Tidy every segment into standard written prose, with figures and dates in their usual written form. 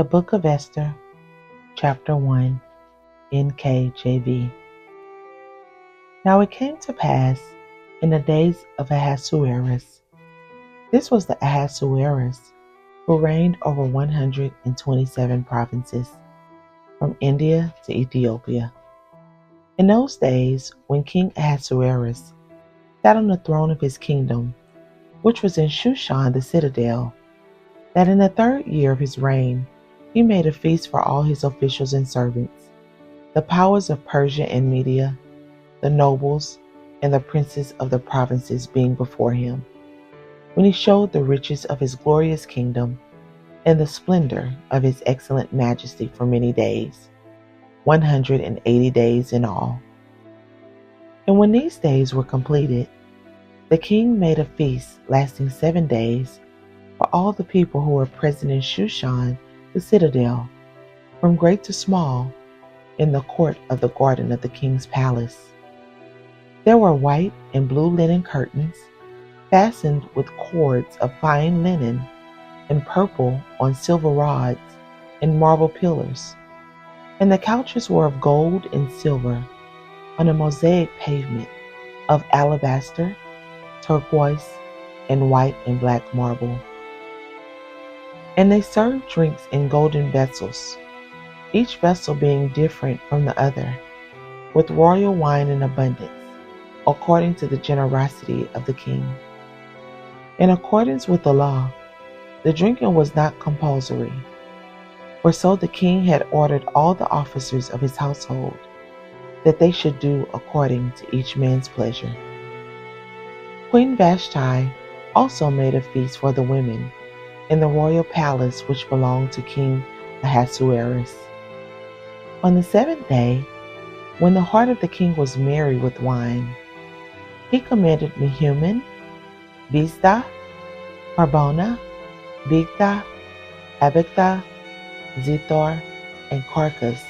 The Book of Esther, Chapter 1, NKJV. Now it came to pass in the days of Ahasuerus. This was the Ahasuerus who reigned over 127 provinces, from India to Ethiopia. In those days, when King Ahasuerus sat on the throne of his kingdom, which was in Shushan the citadel, that in the 3rd year of his reign he made a feast for all his officials and servants, the powers of Persia and Media, the nobles, and the princes of the provinces being before him, when he showed the riches of his glorious kingdom and the splendor of his excellent majesty for many days, 180 days in all. And when these days were completed, the king made a feast lasting 7 days for all the people who were present in Shushan the citadel, from great to small, in the court of the garden of the king's palace. There were white and blue linen curtains, fastened with cords of fine linen, and purple on silver rods and marble pillars. And the couches were of gold and silver, on a mosaic pavement of alabaster, turquoise, and white and black marble. And they served drinks in golden vessels, each vessel being different from the other, with royal wine in abundance, according to the generosity of the king. In accordance with the law, the drinking was not compulsory, for so the king had ordered all the officers of his household, that they should do according to each man's pleasure. Queen Vashti also made a feast for the women in the royal palace which belonged to King Ahasuerus. On the 7th day, when the heart of the king was merry with wine, he commanded Mehuman, Biztha, Harbona, Bigtha, Abagtha, Zethar, and Carcas,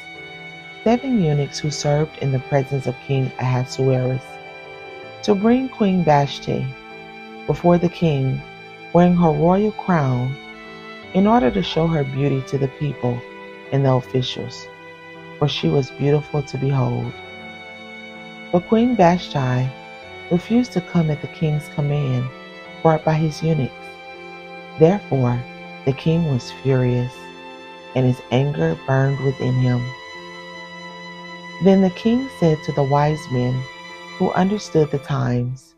7 eunuchs who served in the presence of King Ahasuerus, to bring Queen Vashti before the king, wearing her royal crown, in order to show her beauty to the people and the officials, for she was beautiful to behold. But Queen Vashti refused to come at the king's command brought by his eunuchs. Therefore the king was furious, and his anger burned within him. Then the king said to the wise men who understood the times,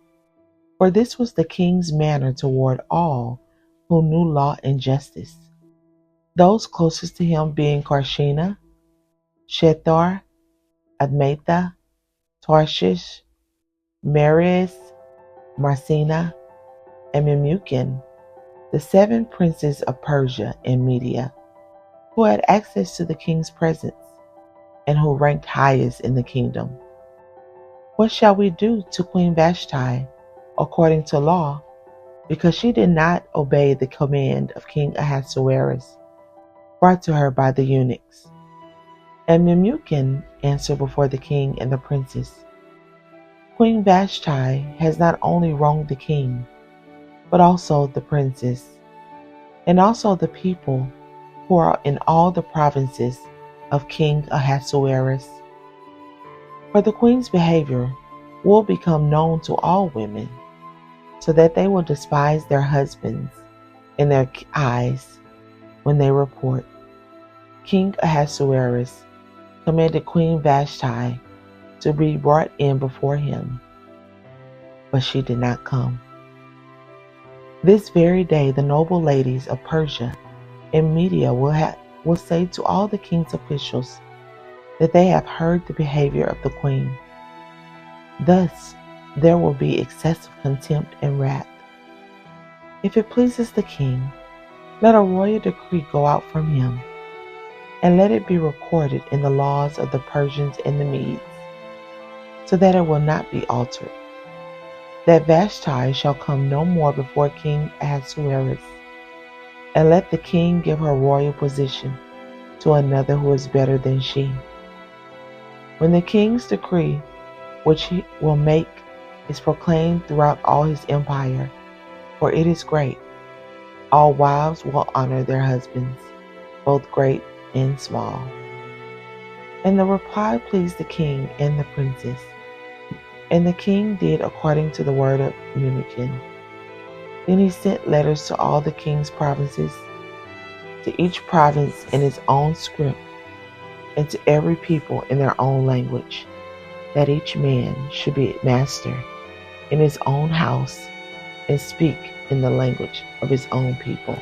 for this was the king's manner toward all who knew law and justice, those closest to him being Carshena, Shethar, Admatha, Tarshish, Meres, Marcina, and Memucan, the 7 princes of Persia and Media, who had access to the king's presence, and who ranked highest in the kingdom. What shall we do to Queen Vashti according to law, because she did not obey the command of King Ahasuerus brought to her by the eunuchs? And Memucan answered before the king and the princes, Queen Vashti has not only wronged the king, but also the princes, and also the people who are in all the provinces of King Ahasuerus. For the queen's behavior will become known to all women, so that they will despise their husbands in their eyes when they report. King Ahasuerus commanded Queen Vashti to be brought in before him, but she did not come. This very day the noble ladies of Persia and Media will say to all the king's officials that they have heard the behavior of the queen. Thus there will be excessive contempt and wrath. If it pleases the king, let a royal decree go out from him, and let it be recorded in the laws of the Persians and the Medes, so that it will not be altered, that Vashti shall come no more before King Ahasuerus, and let the king give her royal position to another who is better than she. When the king's decree, which he will make, is proclaimed throughout all his empire, for it is great, all wives will honor their husbands, both great and small. And the reply pleased the king and the princess. And the king did according to the word of Memucan. Then he sent letters to all the king's provinces, to each province in its own script, and to every people in their own language, that each man should be master in his own house and speak in the language of his own people.